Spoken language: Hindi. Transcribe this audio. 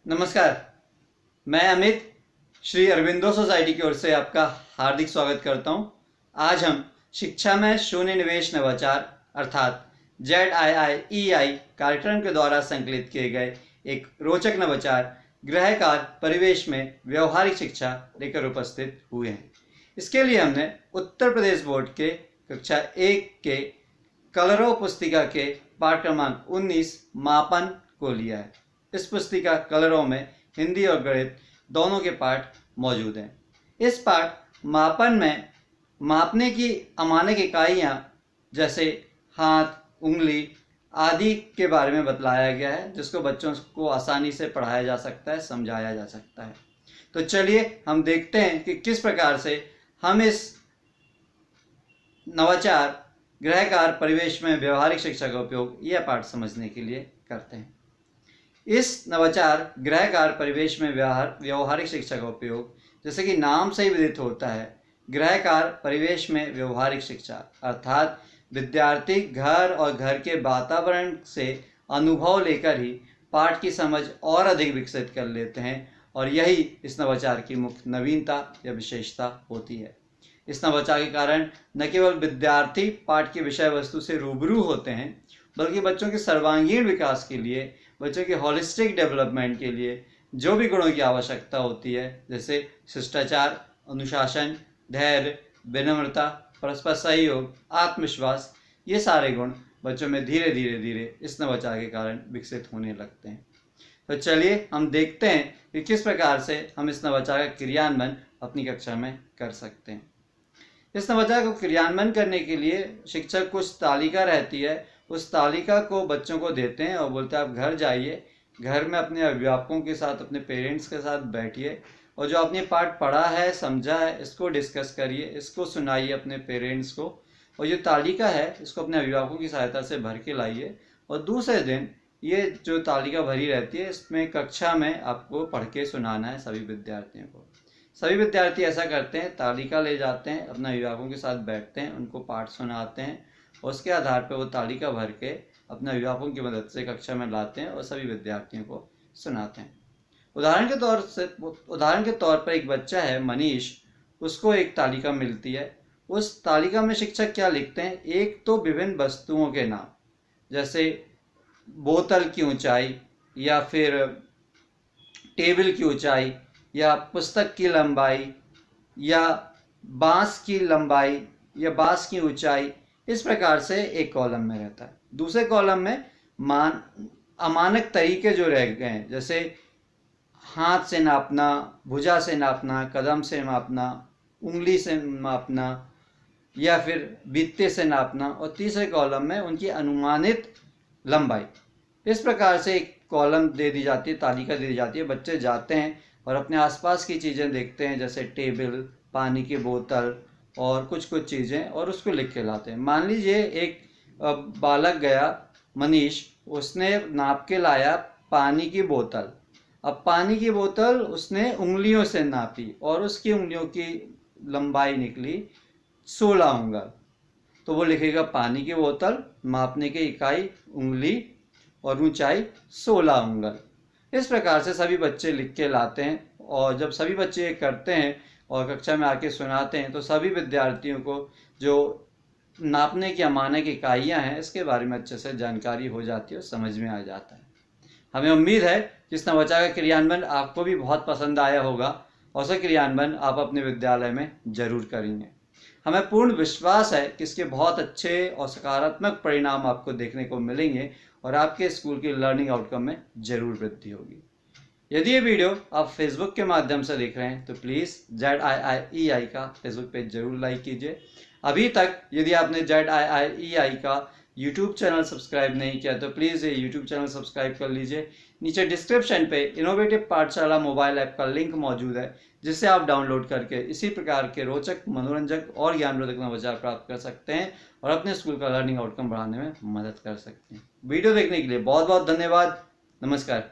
नमस्कार, मैं अमित श्री अरविंदो सोसाइटी की ओर से आपका हार्दिक स्वागत करता हूं। आज हम शिक्षा में शून्य निवेश नवाचार अर्थात ZIIEI कार्यक्रम के द्वारा संकलित किए गए एक रोचक नवाचार गृह कार्य परिवेश में व्यवहारिक शिक्षा लेकर उपस्थित हुए हैं। इसके लिए हमने उत्तर प्रदेश बोर्ड के कक्षा 1 के कलरव पुस्तिका के पाठ क्रमांक 19 मापन को लिया है। इस पुस्तिका कलरव में हिंदी और गणित दोनों के पाठ मौजूद हैं। इस पाठ मापन में मापने की अमानक इकाइयाँ जैसे हाथ, उंगली आदि के बारे में बतलाया गया है, जिसको बच्चों को आसानी से पढ़ाया जा सकता है, समझाया जा सकता है। तो चलिए हम देखते हैं कि किस प्रकार से हम इस नवाचार गृह कार्य परिवेश में व्यवहारिक शिक्षा का उपयोग यह पाठ समझने के लिए करते हैं। इस नवाचार गृह कार्य परिवेश में व्यवहारिक शिक्षा का उपयोग, जैसे कि नाम से ही विदित होता है, गृह कार्य परिवेश में व्यवहारिक शिक्षा अर्थात विद्यार्थी घर और घर के वातावरण से अनुभव लेकर ही पाठ की समझ और अधिक विकसित कर लेते हैं, और यही इस नवाचार की मुख्य नवीनता या विशेषता होती है। इस नवाचार के कारण न केवल विद्यार्थी पाठ की विषय वस्तु से रूबरू होते हैं, बल्कि बच्चों के सर्वांगीण विकास के लिए, बच्चों के होलिस्टिक डेवलपमेंट के लिए जो भी गुणों की आवश्यकता होती है, जैसे शिष्टाचार, अनुशासन, धैर्य, विनम्रता, परस्पर सहयोग, आत्मविश्वास, ये सारे गुण बच्चों में धीरे धीरे इस नवाचार के कारण विकसित होने लगते हैं। तो चलिए हम देखते हैं कि किस प्रकार से हम इस नवाचार का क्रियान्वयन अपनी कक्षा में कर सकते हैं। इस नवाचार को क्रियान्वयन करने के लिए शिक्षक कुछ तालिका रहती है, उस तालिका को बच्चों को देते हैं और बोलते हैं आप घर जाइए, घर में अपने अभिभावकों के साथ, अपने पेरेंट्स के साथ बैठिए और जो आपने पाठ पढ़ा है, समझा है, इसको डिस्कस करिए, इसको सुनाइए अपने पेरेंट्स को, और जो तालिका है इसको अपने अभिभावकों की सहायता से भर के लाइए। और दूसरे दिन ये जो तालिका भरी रहती है, इसमें कक्षा में आपको पढ़ के सुनाना है सभी विद्यार्थियों को। सभी विद्यार्थी ऐसा करते हैं, तालिका ले जाते हैं, अपने अभिभावकों के साथ बैठते हैं, उनको पाठ सुनाते हैं, और उसके आधार पर वो तालिका भर के अपने अभिभावकों की मदद से कक्षा में लाते हैं और सभी विद्यार्थियों को सुनाते हैं। उदाहरण के तौर पर एक बच्चा है मनीष, उसको एक तालिका मिलती है। उस तालिका में शिक्षक क्या लिखते हैं, एक तो विभिन्न वस्तुओं के नाम, जैसे बोतल की ऊंचाई या फिर टेबल की ऊंचाई या पुस्तक की लंबाई या बांस की लंबाई या बांस की ऊंचाई, इस प्रकार से एक कॉलम में रहता है। दूसरे कॉलम में अमानक तरीके जो रह गए हैं, जैसे हाथ से नापना, भुजा से नापना, कदम से नापना, उंगली से नापना या फिर बीते से नापना, और तीसरे कॉलम में उनकी अनुमानित लंबाई। इस प्रकार से एक कॉलम दे दी जाती है, तालिका दे दी जाती है। बच्चे जाते हैं और अपने आसपास की चीज़ें देखते हैं, जैसे टेबल, पानी की बोतल और कुछ चीज़ें, और उसको लिख के लाते हैं। मान लीजिए एक बालक गया मनीष, उसने नाप के लाया पानी की बोतल। अब पानी की बोतल उसने उंगलियों से नापी और उसकी उंगलियों की लंबाई निकली 16 उंगल। तो वो लिखेगा पानी की बोतल, मापने की इकाई उंगली और ऊंचाई 16 उंगल। इस प्रकार से सभी बच्चे लिख के लाते हैं, और जब सभी बच्चे ये करते हैं और कक्षा में आके सुनाते हैं, तो सभी विद्यार्थियों को जो नापने की अमानक इकाइयाँ हैं इसके बारे में अच्छे से जानकारी हो जाती है और समझ में आ जाता है। हमें उम्मीद है कि इस नवाचार का क्रियान्वयन आपको भी बहुत पसंद आया होगा, और उसका क्रियान्वयन आप अपने विद्यालय में जरूर करेंगे। हमें पूर्ण विश्वास है कि इसके बहुत अच्छे और सकारात्मक परिणाम आपको देखने को मिलेंगे और आपके स्कूल की लर्निंग आउटकम में जरूर वृद्धि होगी। यदि ये वीडियो आप फेसबुक के माध्यम से देख रहे हैं तो प्लीज़ ZIIEI का फेसबुक पेज जरूर लाइक कीजिए। अभी तक यदि आपने ZIIEI का यूट्यूब चैनल सब्सक्राइब नहीं किया तो प्लीज़ ये यूट्यूब चैनल सब्सक्राइब कर लीजिए। नीचे डिस्क्रिप्शन पे इनोवेटिव पाठशाला मोबाइल ऐप का लिंक मौजूद है, जिससे आप डाउनलोड करके इसी प्रकार के रोचक, मनोरंजक और ज्ञानवर्धक नवाचार प्राप्त कर सकते हैं और अपने स्कूल का लर्निंग आउटकम बढ़ाने में मदद कर सकते हैं। वीडियो देखने के लिए बहुत बहुत धन्यवाद। नमस्कार।